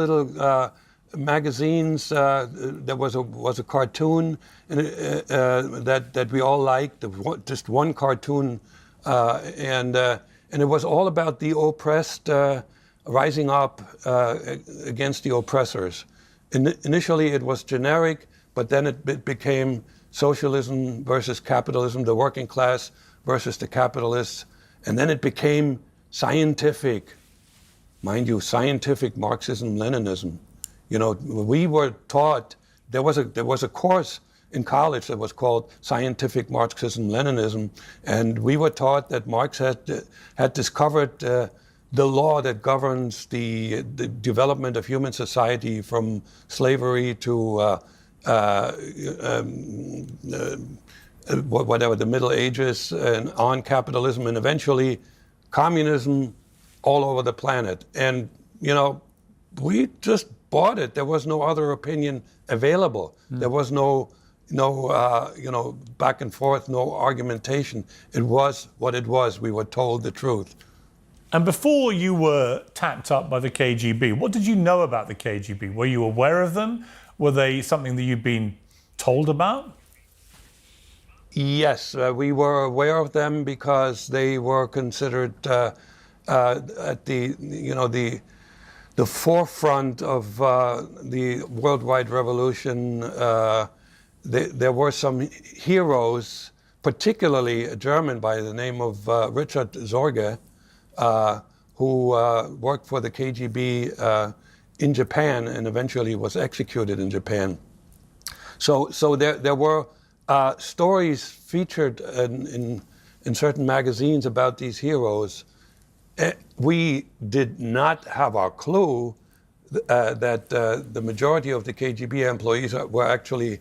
little magazines. There was a cartoon that we all liked, just one cartoon, and it was all about the oppressed rising up against the oppressors. Initially, it was generic, but then it became socialism versus capitalism, the working class versus the capitalists, and then it became scientific, mind you, scientific Marxism-Leninism. You know, we were taught, there was a course in college that was called Scientific Marxism-Leninism, and we were taught that Marx had discovered the law that governs the development of human society from slavery to whatever, the Middle Ages, and on capitalism, and eventually communism all over the planet. And, you know, we just bought it. There was no other opinion available. There was no back and forth, no argumentation. It was what it was. We were told the truth. And before you were tapped up by the KGB, what did you know about the KGB? Were you aware of them? Were they something that you'd been told about? Yes, we were aware of them because they were considered at the forefront of the worldwide revolution. There were some heroes, particularly a German by the name of Richard Sorge, who worked for the KGB in Japan and eventually was executed in Japan. So there were stories featured in certain magazines about these heroes. We did not have a clue that the majority of the KGB employees were actually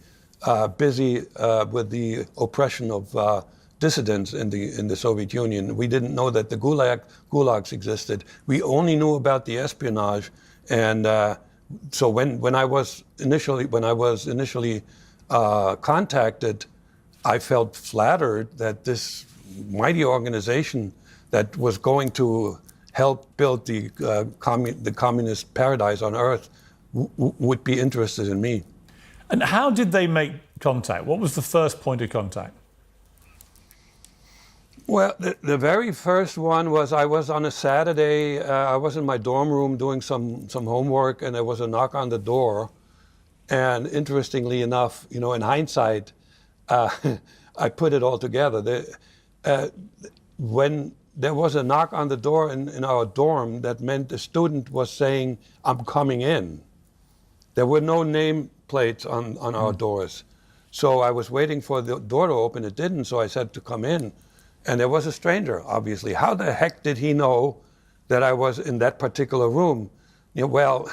busy with the oppression of dissidents in the Soviet Union. We didn't know that the gulags existed. We only knew about the espionage, and so when I was initially contacted, I felt flattered that this mighty organization that was going to help build the communist paradise on earth would be interested in me. And how did they make contact? What was the first point of contact? Well, the very first one was I was on a Saturday. I was in my dorm room doing some homework, and there was a knock on the door. And interestingly enough, you know, in hindsight, I put it all together. When there was a knock on the door in our dorm, that meant the student was saying, "I'm coming in." There were no name plates on our doors. So I was waiting for the door to open. It didn't, so I said to come in. And there was a stranger, obviously. How the heck did he know that I was in that particular room? You know, well,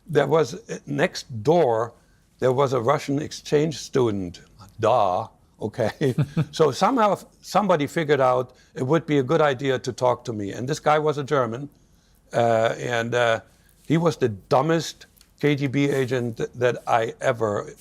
there was next door, there was a Russian exchange student. Duh, okay. So somehow somebody figured out it would be a good idea to talk to me. And this guy was a German, and he was the dumbest KGB agent that I ever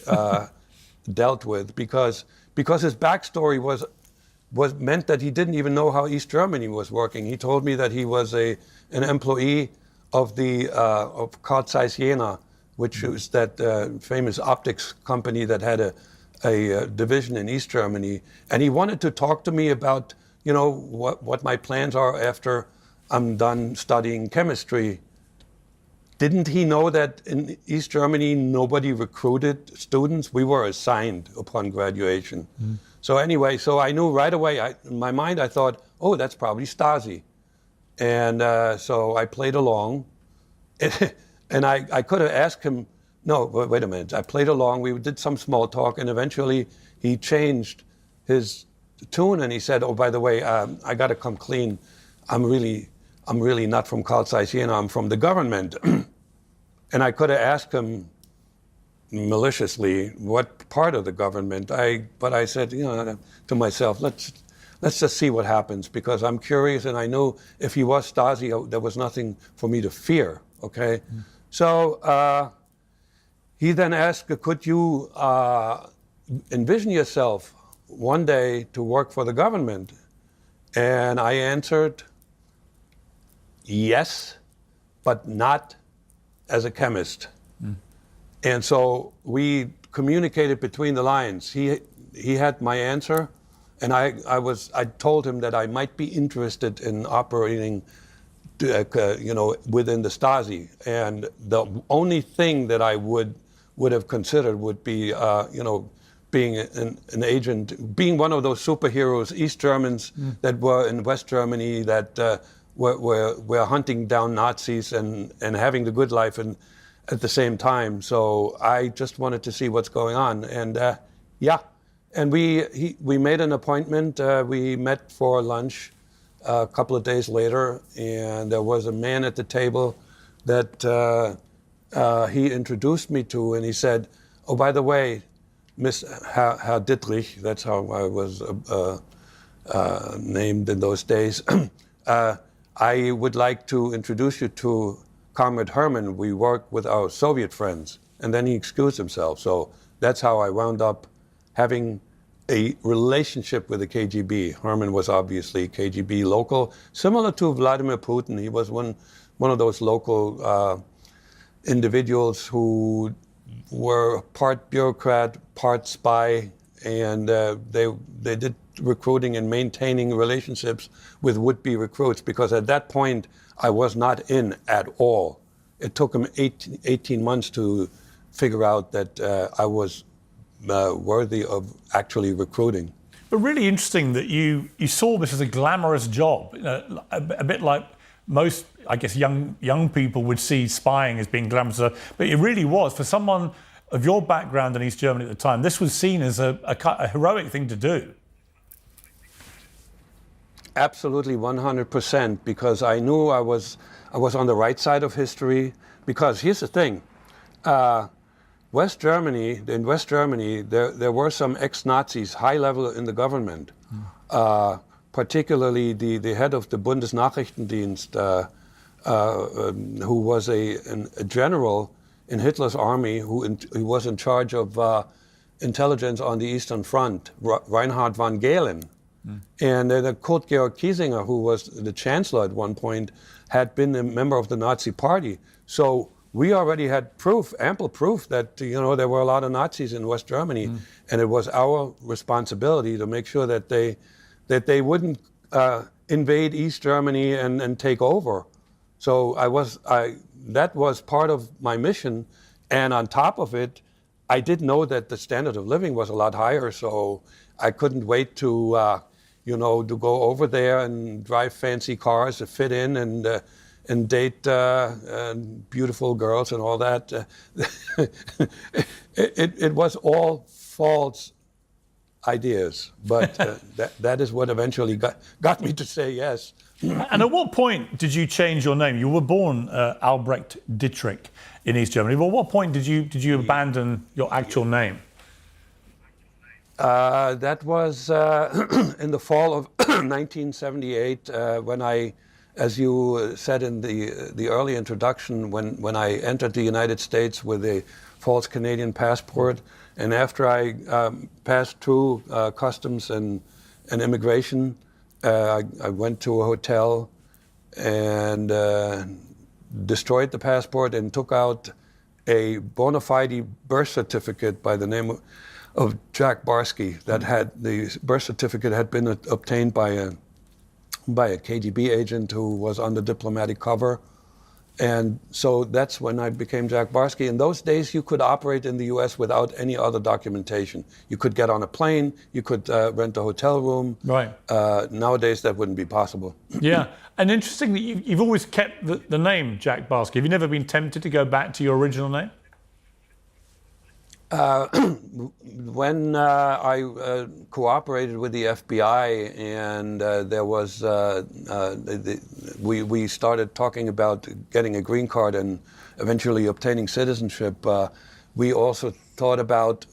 dealt with, because his backstory was meant that he didn't even know how East Germany was working. He told me that he was an employee of the of Carl Zeiss Jena, which was that famous optics company that had a division in East Germany, and he wanted to talk to me about, you know, what my plans are after I'm done studying chemistry. Didn't he know that in East Germany nobody recruited students? We were assigned upon graduation. So anyway, so I knew right away, in my mind I thought, oh, that's probably Stasi. And so I played along. And I could have asked him, no, wait a minute. I played along, we did some small talk, and eventually he changed his tune and he said, oh, by the way, I gotta come clean. I'm really not from Carl Zeiss Jena, I'm from the government. And I could have asked him maliciously what part of the government, but I said, you know, to myself, let's just see what happens, because I'm curious, and I knew if he was Stasi, there was nothing for me to fear, okay? So he then asked, could you envision yourself one day to work for the government? And I answered, yes, but not as a chemist. And so we communicated between the lines. He had my answer, and I told him that I might be interested in operating, within the Stasi. And the only thing that I would have considered would be, being an agent, being one of those superheroes, East Germans that were in West Germany that were hunting down Nazis and having the good life at the same time. So I just wanted to see what's going on. And and we made an appointment. We met for lunch a couple of days later, and there was a man at the table that he introduced me to, and he said, "Oh, by the way, Miss Herr Dittrich," that's how I was named in those days, "I would like to introduce you to Comrade Herman. We work with our Soviet friends." And then he excused himself. So that's how I wound up having a relationship with the KGB. Herman was obviously KGB local, similar to Vladimir Putin. He was one of those local individuals who were part bureaucrat, part spy, and they did recruiting and maintaining relationships with would-be recruits, because at that point I was not in at all. It took him 18 months to figure out that I was worthy of actually recruiting. But really interesting that you saw this as a glamorous job, a bit like most, I guess, young people would see spying as being glamorous. But it really was, for someone of your background in East Germany at the time, this was seen as a heroic thing to do. Absolutely, 100%, because I knew I was on the right side of history. Because here's the thing, in West Germany, there were some ex-Nazis, high level in the government, particularly the head of the Bundesnachrichtendienst, who was a general in Hitler's army, who was in charge of intelligence on the Eastern Front, Reinhard von Gehlen. And the Kurt Georg Kiesinger, who was the chancellor at one point, had been a member of the Nazi Party. So we already had proof, ample proof, that there were a lot of Nazis in West Germany, and it was our responsibility to make sure that they wouldn't invade East Germany and take over. So that was part of my mission, and on top of it, I did know that the standard of living was a lot higher, so I couldn't wait to to go over there and drive fancy cars to fit in and date beautiful girls and all that. It was all false ideas, but that is what eventually got me to say yes. And at what point did you change your name? You were born Albrecht Dittrich in East Germany, but at what point did you abandon your actual name? That was in the fall of 1978, when I, as you said in the early introduction, when I entered the United States with a false Canadian passport, and after I passed through customs and immigration, I went to a hotel and destroyed the passport and took out a bona fide birth certificate by the name of Jack Barsky. The birth certificate had been obtained by a KGB agent who was on the diplomatic cover. And so that's when I became Jack Barsky. In those days, you could operate in the US without any other documentation. You could get on a plane, you could rent a hotel room. Right. Nowadays, that wouldn't be possible. Yeah, and interesting that you've always kept the name Jack Barsky. Have you never been tempted to go back to your original name? When I cooperated with the FBI and there was, we started talking about getting a green card and eventually obtaining citizenship, we also thought about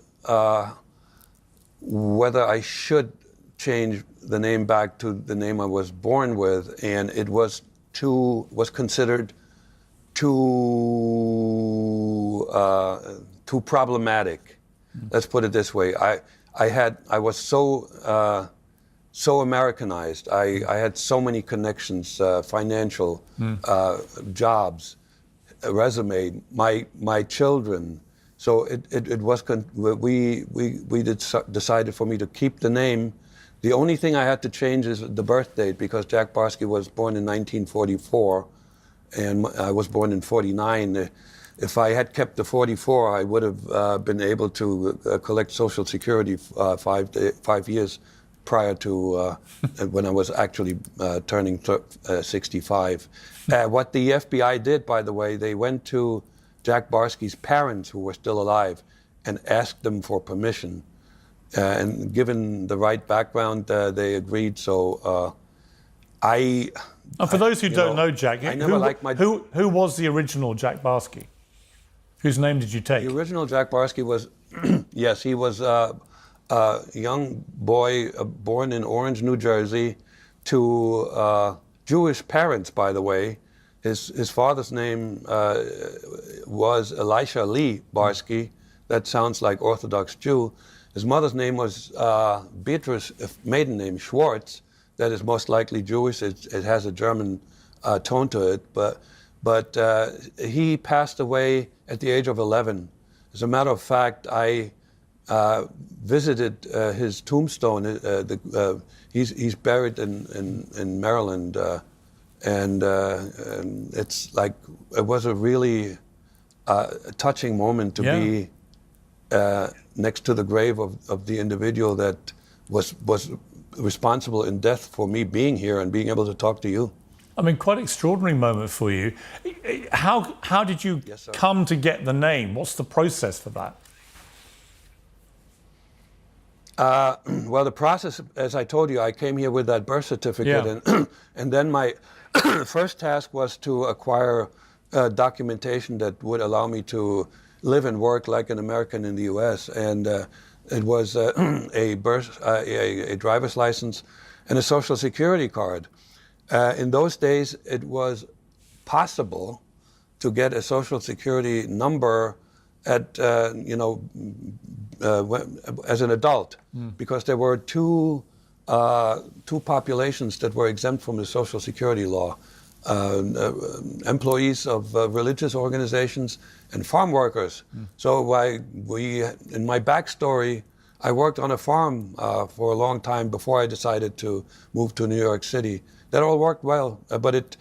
whether I should change the name back to the name I was born with, and it was considered too problematic. Let's put it this way. I was so Americanized. I had so many connections, financial, jobs, resume, my children. So it was we decided for me to keep the name. The only thing I had to change is the birth date, because Jack Barsky was born in 1944, and I was born in 49. If I had kept the 44, I would have been able to collect Social Security 5 years prior to when I was actually turning 65. What the FBI did, by the way, they went to Jack Barsky's parents, who were still alive, and asked them for permission. And given the right background, they agreed. So And for those who don't know Jack, I never liked my... who was the original Jack Barsky? Whose name did you take? The original Jack Barsky was, yes, he was a young boy born in Orange, New Jersey, to Jewish parents, by the way. His father's name was Elisha Lee Barsky. That sounds like Orthodox Jew. His mother's name was Beatrice, maiden name Schwartz. That is most likely Jewish. It has a German tone to it. But he passed away at the age of 11. As a matter of fact, I visited his tombstone. He's buried in Maryland, and it's like it was a really touching moment to be next to the grave of the individual that was responsible in death for me being here and being able to talk to you. I mean, quite extraordinary moment for you. How did you come to get the name? What's the process for that? Well, the process, as I told you, I came here with that birth certificate, and then my first task was to acquire documentation that would allow me to live and work like an American in the U.S. And it was a driver's license and a Social Security card. In those days, it was possible to get a Social Security number at as an adult, because there were two populations that were exempt from the Social Security law: employees of religious organizations and farm workers. So in my backstory, I worked on a farm for a long time before I decided to move to New York City. That all worked well, but it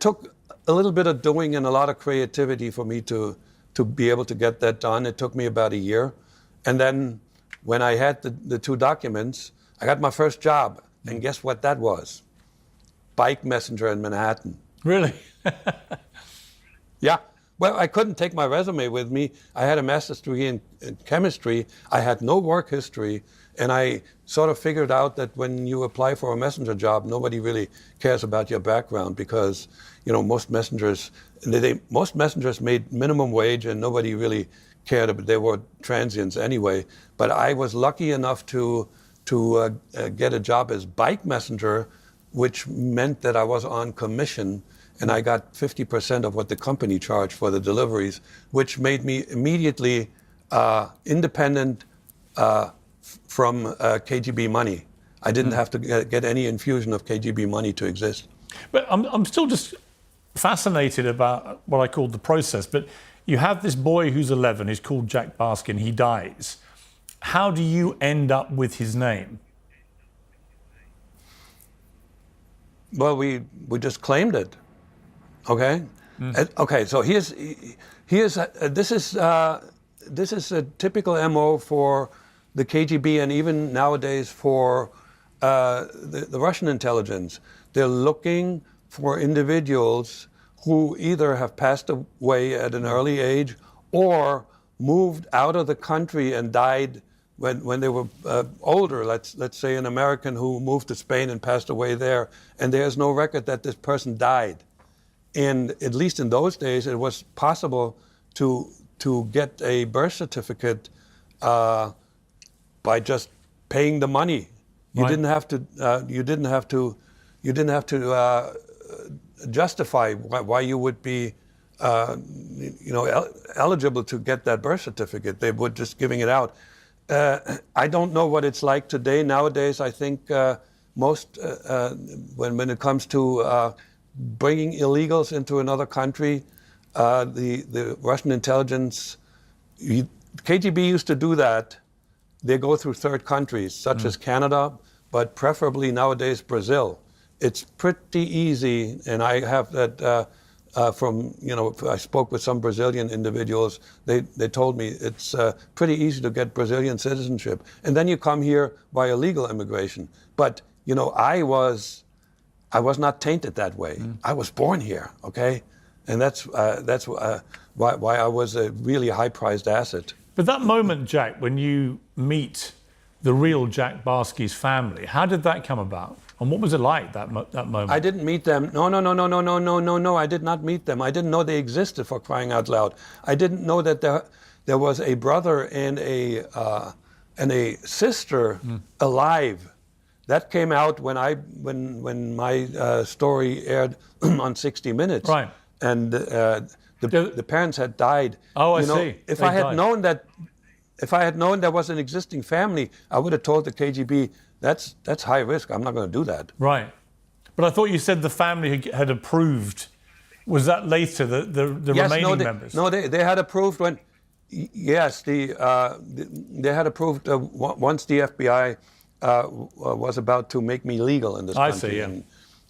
took a little bit of doing and a lot of creativity for me to be able to get that done. It took me about a year. And then when I had the two documents, I got my first job. And guess what that was? Bike messenger in Manhattan. Really? Yeah. Well, I couldn't take my resume with me. I had a master's degree in chemistry. I had no work history. And I sort of figured out that when you apply for a messenger job, nobody really cares about your background, because, most messengers made minimum wage and nobody really cared. But they were transients anyway. But I was lucky enough to get a job as bike messenger, which meant that I was on commission, and I got 50% of what the company charged for the deliveries, which made me immediately independent from KGB money. I didn't have to get any infusion of KGB money to exist. But I'm still just fascinated about what I called the process. But you have this boy who's 11, he's called Jack Barsky, and he dies. How do you end up with his name? Well, we just claimed it. Okay. Okay. So this is a typical MO for the KGB, and even nowadays for the Russian intelligence. They're looking for individuals who either have passed away at an early age or moved out of the country and died when they were older. Let's say an American who moved to Spain and passed away there, and there's no record that this person died. And at least in those days, it was possible to get a birth certificate by just paying the money. You Right. didn't have to justify why you would be eligible to get that birth certificate. They were just giving it out. I don't know what it's like today. Nowadays, I think most when it comes to bringing illegals into another country, the Russian intelligence, KGB used to do that. They go through third countries, such as Canada, but preferably nowadays Brazil. It's pretty easy, and I have that from, I spoke with some Brazilian individuals. They told me it's pretty easy to get Brazilian citizenship. And then you come here by illegal immigration. But, I was not tainted that way. I was born here, okay? And that's why I was a really high-prized asset. But that moment, Jack, when you meet the real Jack Barsky's family, how did that come about? And what was it like, that moment? I didn't meet them. No. I did not meet them. I didn't know they existed, for crying out loud. I didn't know that there was a brother and a sister alive. That came out when my story aired on 60 Minutes. Right. And the parents had died. Oh, I see. If I had known there was an existing family, I would have told the KGB, that's high risk. I'm not going to do that. Right. But I thought you said the family had approved. Was that later, the remaining members? No, they had approved when, yes, they had approved once the FBI was about to make me legal in this country. I see, yeah.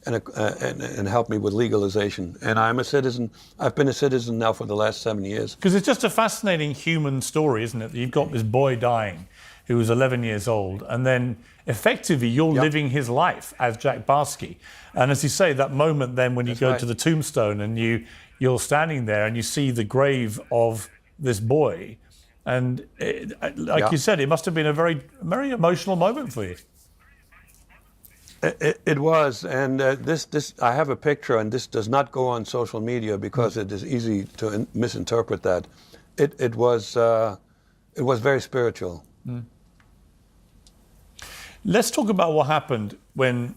And help me with legalization. And I'm a citizen. I've been a citizen now for the last 7 years. Because it's just a fascinating human story, isn't it? You've got this boy dying who was 11 years old, and then effectively you're living his life as Jack Barsky. And as you say, that moment then when you go to the tombstone and you're standing there and you see the grave of this boy, and you said, it must have been a very, very emotional moment for you. It was, and this I have a picture, and this does not go on social media because it is easy to misinterpret that. It was very spiritual. Let's talk about what happened when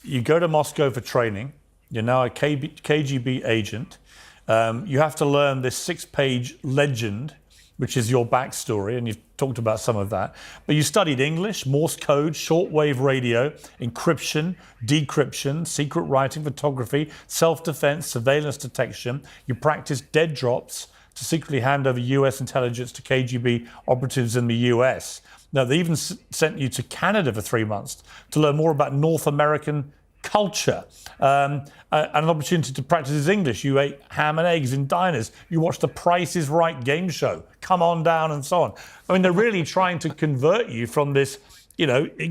you go to Moscow for training. You're now a KGB agent. You have to learn this 6-page legend, which is your backstory, and you've talked about some of that. But you studied English, Morse code, shortwave radio, encryption, decryption, secret writing, photography, self-defense, surveillance detection. You practiced dead drops to secretly hand over US intelligence to KGB operatives in the US. Now, they even sent you to Canada for 3 months to learn more about North American culture, and an opportunity to practice his English. You ate ham and eggs in diners. You watched the Price is Right game show, Come On Down, and so on. I mean, they're really trying to convert you from this,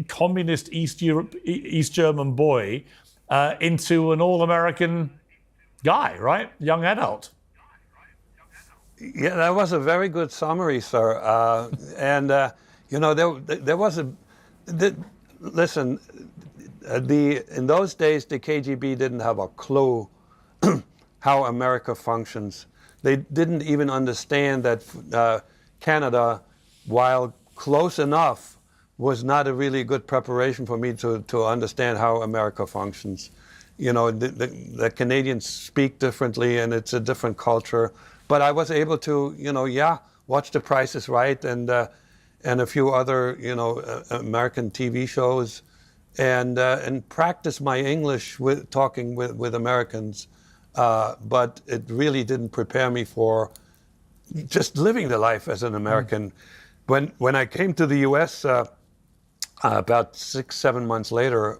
communist East German boy into an all-American guy, right? Young adult. Yeah, that was a very good summary, sir. There was listen. In those days, the KGB didn't have a clue how America functions. They didn't even understand that Canada, while close enough, was not a really good preparation for me to understand how America functions. The Canadians speak differently, and it's a different culture. But I was able to, watch The Price is Right and a few other, American TV shows. And practice my English talking with Americans, but it really didn't prepare me for just living the life as an American. When I came to the U.S. About 6-7 months later,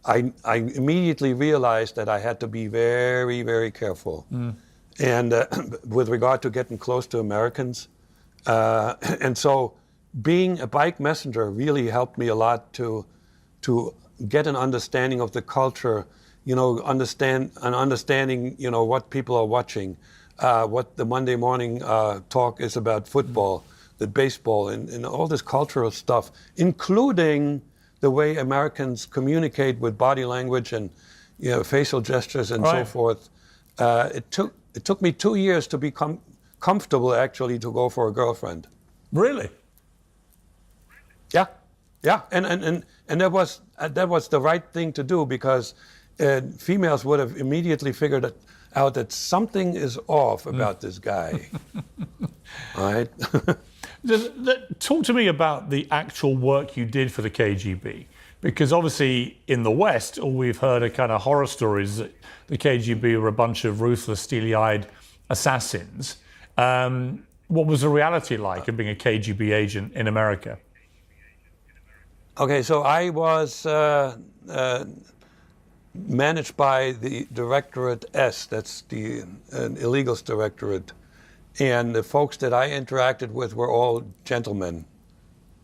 I immediately realized that I had to be very, very careful, and with regard to getting close to Americans, and so being a bike messenger really helped me a lot to get an understanding of the culture, understanding, what people are watching, what the Monday morning talk is about football, the baseball, and all this cultural stuff, including the way Americans communicate with body language and facial gestures and so forth. It took me 2 years to become comfortable, actually, to go for a girlfriend. Really? Yeah, and that was the right thing to do, because females would have immediately figured out that something is off about this guy. All right. Talk to me about the actual work you did for the KGB, because obviously in the West, all we've heard are kind of horror stories that the KGB were a bunch of ruthless, steely-eyed assassins. What was the reality like of being a KGB agent in America? Okay, so I was managed by the Directorate S, that's the illegals directorate, and the folks that I interacted with were all gentlemen.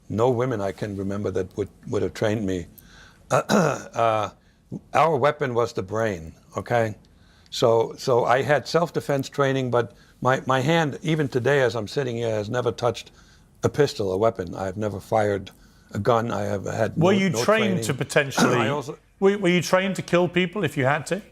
No women I can remember that would have trained me. Our weapon was the brain, okay? So I had self-defense training, but my hand, even today as I'm sitting here, has never touched a pistol, a weapon. I've never fired a gun. I have had Were you no trained training. to potentially... Were you trained to kill people if you had to?